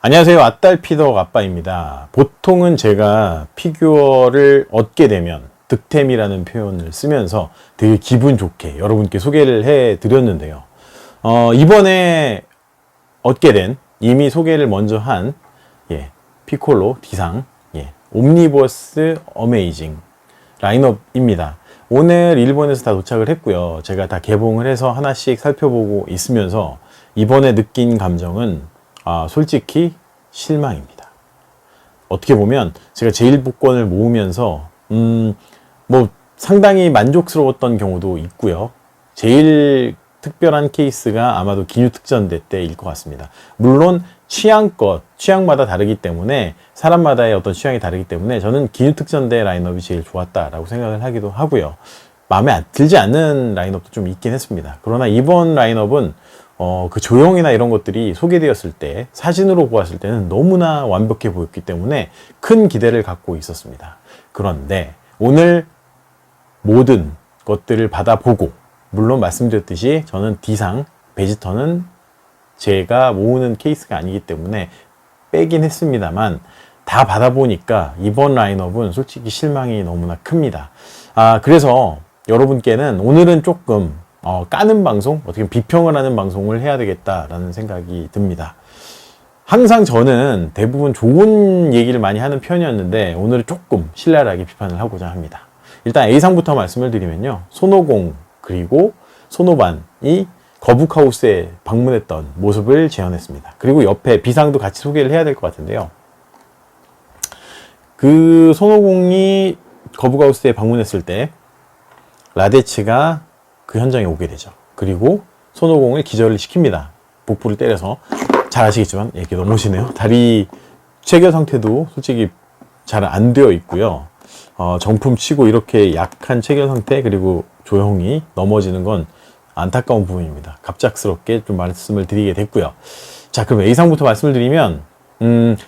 안녕하세요. 아딸피덕 아빠입니다. 보통은 제가 피규어를 얻게 되면 득템이라는 표현을 쓰면서 되게 기분 좋게 여러분께 소개를 해 드렸는데요. 이번에 얻게 된 이미 소개를 먼저 한 피콜로 D상 옴니버스 어메이징 라인업입니다. 오늘 일본에서 다 도착을 했고요. 제가 다 개봉을 해서 하나씩 살펴보고 있으면서 이번에 느낀 감정은 솔직히 실망입니다. 어떻게 보면 제가 제일복권을 모으면서 뭐 상당히 만족스러웠던 경우도 있고요. 제일 특별한 케이스가 아마도 기뉴특전대 때일 것 같습니다. 물론 취향마다 다르기 때문에 사람마다의 어떤 취향이 다르기 때문에 저는 기뉴특전대 라인업이 제일 좋았다라고 생각을 하기도 하고요. 마음에 들지 않는 라인업도 좀 있긴 했습니다. 그러나 이번 라인업은 그 조형이나 이런 것들이 소개되었을 때 사진으로 보았을 때는 너무나 완벽해 보였기 때문에 큰 기대를 갖고 있었습니다. 그런데 오늘 모든 것들을 받아보고, 물론 말씀드렸듯이 저는 D상 베지터는 제가 모으는 케이스가 아니기 때문에 빼긴 했습니다만, 다 받아보니까 이번 라인업은 솔직히 실망이 너무나 큽니다. 그래서 여러분께는 오늘은 조금 까는 방송, 어떻게 비평을 하는 방송을 해야 되겠다라는 생각이 듭니다. 항상 저는 대부분 좋은 얘기를 많이 하는 편이었는데 오늘은 조금 신랄하게 비판을 하고자 합니다. 일단 A상부터 말씀을 드리면요, 손오공 그리고 손오반이 거북하우스에 방문했던 모습을 재현했습니다. 그리고 옆에 B상도 같이 소개를 해야 될 것 같은데요, 그 손오공이 거북하우스에 방문했을 때 라데츠가 그 현장에 오게 되죠. 그리고 손오공을 기절을 시킵니다. 복부를 때려서. 잘 아시겠지만 이렇게 넘어지네요. 다리 체결 상태도 솔직히 잘 안 되어 있고요. 정품 치고 이렇게 약한 체결 상태, 그리고 조형이 넘어지는 건 안타까운 부분입니다. 갑작스럽게 좀 말씀을 드리게 됐고요. 자, 그럼 A상부터 말씀을 드리면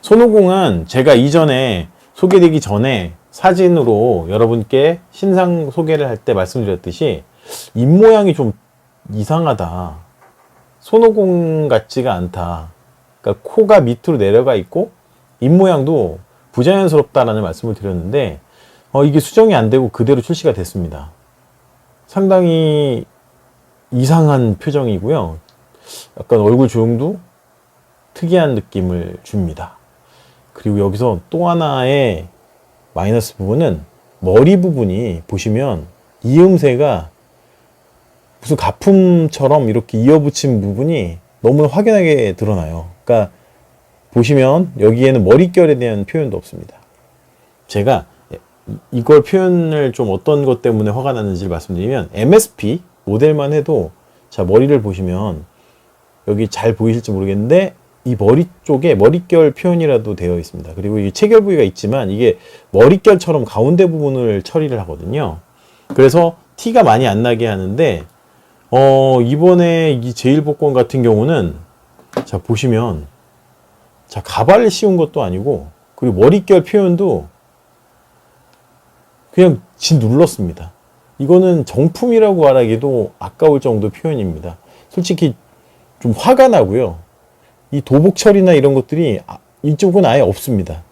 손오공은 제가 이전에 소개되기 전에 사진으로 여러분께 신상 소개를 할 때 말씀드렸듯이 입모양이 좀 이상하다, 손오공 같지가 않다, 그러니까 코가 밑으로 내려가 있고 입모양도 부자연스럽다라는 말씀을 드렸는데 이게 수정이 안 되고 그대로 출시가 됐습니다. 상당히 이상한 표정이고요. 약간 얼굴 조형도 특이한 느낌을 줍니다. 그리고 여기서 또 하나의 마이너스 부분은 머리 부분이 보시면 이음새가 무슨 가품처럼 이렇게 이어붙인 부분이 너무나 확연하게 드러나요. 그러니까 보시면 여기에는 머릿결에 대한 표현도 없습니다. 제가 이걸 표현을 좀 어떤 것 때문에 화가 났는지를 말씀드리면, MSP 모델만 해도, 자, 머리를 보시면 여기 잘 보이실지 모르겠는데 이 머리 쪽에 머릿결 표현이라도 되어 있습니다. 그리고 이 체결 부위가 있지만 이게 머릿결처럼 가운데 부분을 처리를 하거든요. 그래서 티가 많이 안 나게 하는데 이번에 이 제일복권 같은 경우는, 자, 보시면, 자, 가발을 씌운 것도 아니고, 그리고 머릿결 표현도 그냥 눌렀습니다. 이거는 정품이라고 말하기도 아까울 정도 표현입니다. 솔직히 좀 화가 나고요. 이 도복 처리나 이런 것들이 이쪽은 아예 없습니다.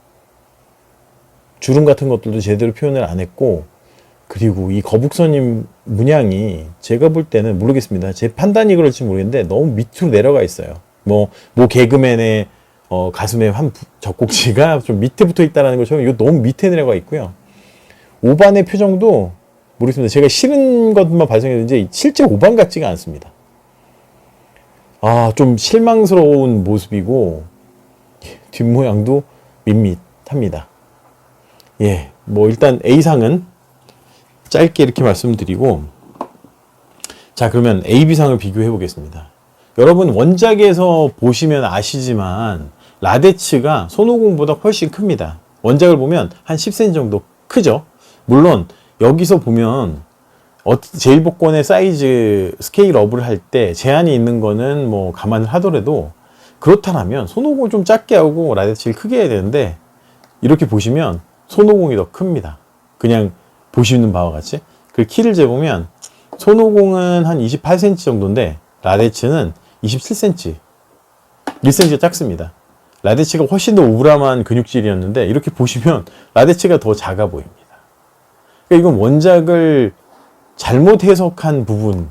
주름 같은 것들도 제대로 표현을 안 했고, 그리고 이 거북선님 문양이 제가 볼 때는 모르겠습니다. 제 판단이 그럴지 모르겠는데 너무 밑으로 내려가 있어요. 뭐 개그맨의 가슴에 한 젖꼭지가 좀 밑에 붙어 있다는 것처럼 이거 너무 밑에 내려가 있고요. 오반의 표정도 모르겠습니다. 제가 싫은 것만 발생했는지 실제 오반 같지가 않습니다. 좀 실망스러운 모습이고 뒷모양도 밋밋합니다. 뭐 일단 A상은 짧게 이렇게 말씀드리고, 자, 그러면 A, B상을 비교해 보겠습니다. 여러분 원작에서 보시면 아시지만 라데츠가 손오공보다 훨씬 큽니다. 원작을 보면 한 10cm 정도 크죠. 물론 여기서 보면 제일복권의 사이즈 스케일업을 할 때 제한이 있는 거는 뭐 감안을 하더라도, 그렇다면 손오공을 좀 작게 하고 라데츠를 크게 해야 되는데, 이렇게 보시면 손오공이 더 큽니다. 그냥 보시는 바와 같이. 그 키를 재보면 손오공은 한 28cm 정도인데 라데츠는 27cm, 1cm 작습니다. 라데츠가 훨씬 더 우람한 근육질이었는데 이렇게 보시면 라데츠가 더 작아 보입니다. 그러니까 이건 원작을 잘못 해석한 부분인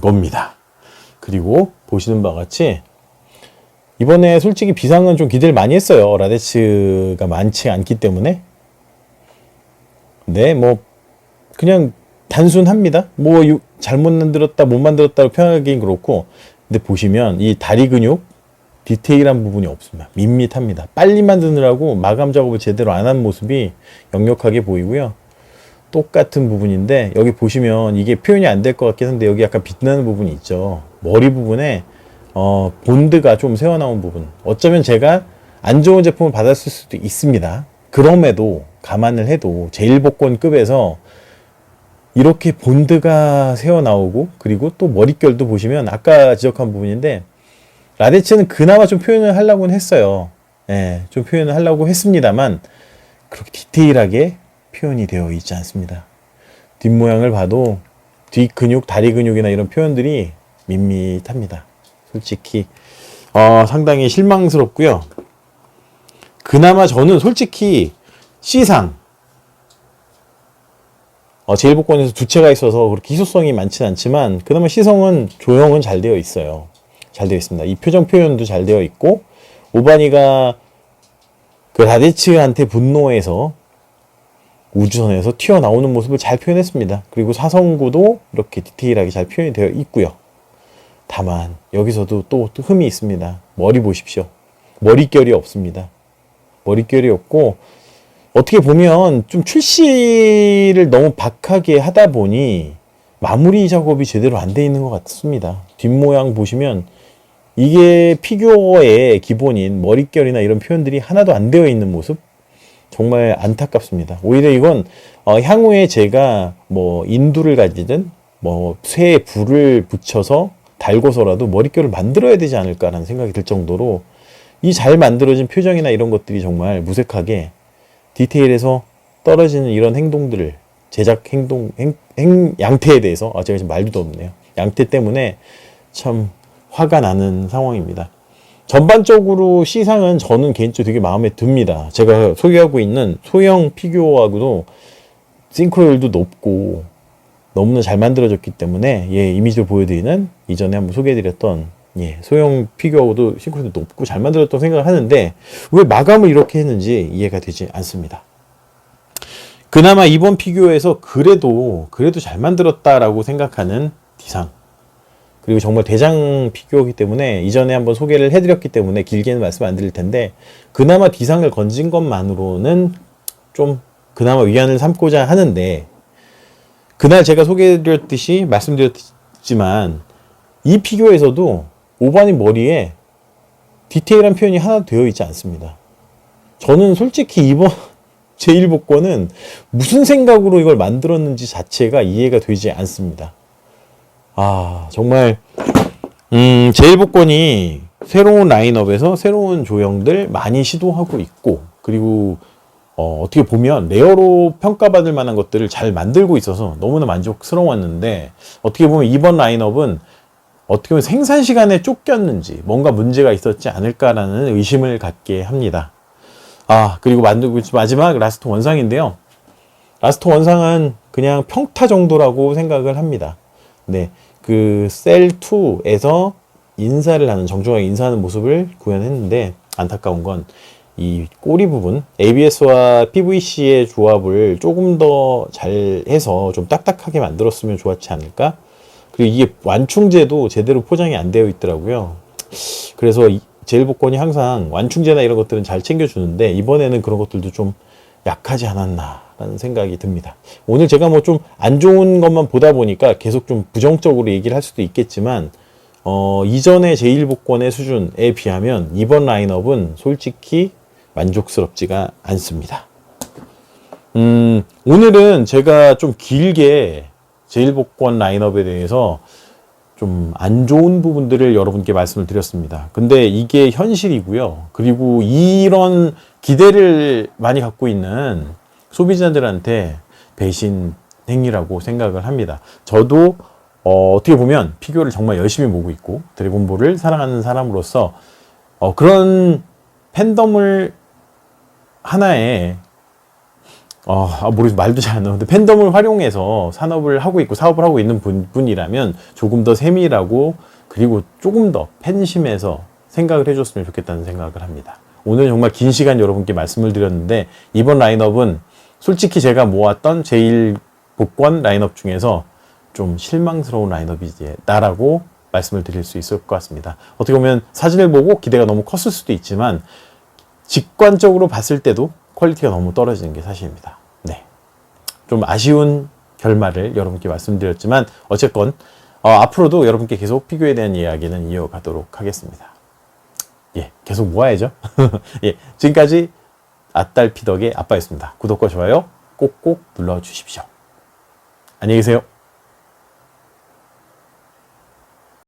겁니다. 그리고 보시는 바와 같이 이번에 솔직히 비상은 좀 기대를 많이 했어요. 라데츠가 많지 않기 때문에. 근데 뭐 그냥 단순합니다. 뭐 잘못 만들었다 못 만들었다고 표현하기는 그렇고, 근데 보시면 이 다리 근육 디테일한 부분이 없습니다. 밋밋합니다. 빨리 만드느라고 마감 작업을 제대로 안 한 모습이 역력하게 보이고요. 똑같은 부분인데 여기 보시면 이게 표현이 안 될 것 같긴 한데 여기 약간 빛나는 부분이 있죠. 머리 부분에 본드가 좀 새어나온 부분. 어쩌면 제가 안 좋은 제품을 받았을 수도 있습니다. 그럼에도 감안을 해도 제일복권급에서 이렇게 본드가 새어나오고, 그리고 또 머릿결도 보시면 아까 지적한 부분인데 라데츠는 그나마 좀 표현을 하려고는 했어요. 예, 좀 표현을 하려고 했습니다만 그렇게 디테일하게 표현이 되어 있지 않습니다. 뒷모양을 봐도 뒤 근육, 다리 근육이나 이런 표현들이 밋밋합니다. 솔직히 상당히 실망스럽고요. 그나마 저는 솔직히 C상 제일복권에서 두 채가 있어서 그렇게 희소성이 많지는 않지만 그나마 C성은 조형은 잘 되어 있어요. 잘 되어 있습니다. 이 표정 표현도 잘 되어 있고, 오바니가 그 라데츠한테 분노해서 우주선에서 튀어나오는 모습을 잘 표현했습니다. 그리고 사성구도 이렇게 디테일하게 잘 표현이 되어 있고요. 다만 여기서도 또 흠이 있습니다. 머리 보십시오. 머릿결이 없습니다. 머릿결이 없고, 어떻게 보면 좀 출시를 너무 박하게 하다 보니 마무리 작업이 제대로 안 돼 있는 것 같습니다. 뒷모양 보시면 이게 피규어의 기본인 머릿결이나 이런 표현들이 하나도 안 되어 있는 모습, 정말 안타깝습니다. 오히려 이건 향후에 제가 뭐 인두를 가지든 뭐 쇠에 불을 붙여서 달고서라도 머릿결을 만들어야 되지 않을까라는 생각이 들 정도로 이 잘 만들어진 표정이나 이런 것들이 정말 무색하게 디테일에서 떨어지는 이런 행동들을, 제작 행동, 양태에 대해서, 제가 지금 말도 없네요. 양태 때문에 참 화가 나는 상황입니다. 전반적으로 C상은 저는 개인적으로 되게 마음에 듭니다. 제가 소개하고 있는 소형 피규어하고도 싱크로율도 높고 너무나 잘 만들어졌기 때문에 이미지를 보여드리는 이전에 한번 소개해드렸던 소형 피규어도 싱크로율도 높고 잘 만들었다고 생각을 하는데 왜 마감을 이렇게 했는지 이해가 되지 않습니다. 그나마 이번 피규어에서 그래도 잘 만들었다라고 생각하는 D상, 그리고 정말 대장 피규어이기 때문에 이전에 한번 소개를 해드렸기 때문에 길게는 말씀 안 드릴 텐데, 그나마 D상을 건진 것만으로는 좀 그나마 위안을 삼고자 하는데, 그날 제가 소개해드렸듯이 말씀드렸지만 이 피규어에서도 오바니 머리에 디테일한 표현이 하나도 되어 있지 않습니다. 저는 솔직히 이번 제1복권은 무슨 생각으로 이걸 만들었는지 자체가 이해가 되지 않습니다. 정말 제1복권이 새로운 라인업에서 새로운 조형들 많이 시도하고 있고, 그리고 어떻게 보면 레어로 평가받을 만한 것들을 잘 만들고 있어서 너무나 만족스러웠는데, 어떻게 보면 이번 라인업은 어떻게 보면 생산 시간에 쫓겼는지 뭔가 문제가 있었지 않을까라는 의심을 갖게 합니다. 그리고 마지막 라스트 원상인데요. 라스트 원상은 그냥 평타 정도라고 생각을 합니다. 네, 그 셀2에서 인사를 하는, 정중하게 인사하는 모습을 구현했는데, 안타까운 건 이 꼬리 부분, ABS와 PVC의 조합을 조금 더 잘 해서 좀 딱딱하게 만들었으면 좋았지 않을까? 그리고 이게 완충제도 제대로 포장이 안 되어 있더라고요. 그래서 제일복권이 항상 완충제나 이런 것들은 잘 챙겨주는데 이번에는 그런 것들도 좀 약하지 않았나라는 생각이 듭니다. 오늘 제가 뭐 좀 안 좋은 것만 보다 보니까 계속 좀 부정적으로 얘기를 할 수도 있겠지만, 이전의 제1복권의 수준에 비하면 이번 라인업은 솔직히 만족스럽지가 않습니다. 오늘은 제가 좀 길게 제1복권 라인업에 대해서 좀 안 좋은 부분들을 여러분께 말씀을 드렸습니다. 근데 이게 현실이고요. 그리고 이런 기대를 많이 갖고 있는 소비자들한테 배신 행위라고 생각을 합니다. 저도 어떻게 보면 피규어를 정말 열심히 모으고 있고 드래곤볼을 사랑하는 사람으로서 그런 팬덤을 하나의 모르겠어, 말도 잘 안 나오는데 팬덤을 활용해서 산업을 하고 있고 사업을 하고 있는 분이라면 조금 더 세밀하고 그리고 조금 더 팬심해서 생각을 해줬으면 좋겠다는 생각을 합니다. 오늘 정말 긴 시간 여러분께 말씀을 드렸는데 이번 라인업은 솔직히 제가 모았던 제일 복권 라인업 중에서 좀 실망스러운 라인업이다라고 말씀을 드릴 수 있을 것 같습니다. 어떻게 보면 사진을 보고 기대가 너무 컸을 수도 있지만 직관적으로 봤을 때도 퀄리티가 너무 떨어지는 게 사실입니다. 네, 좀 아쉬운 결말을 여러분께 말씀드렸지만 어쨌건 앞으로도 여러분께 계속 피규어에 대한 이야기는 이어가도록 하겠습니다. 예, 계속 모아야죠. 예, 지금까지 아딸피덕의 아빠였습니다. 구독과 좋아요 꼭꼭 눌러주십시오. 안녕히 계세요.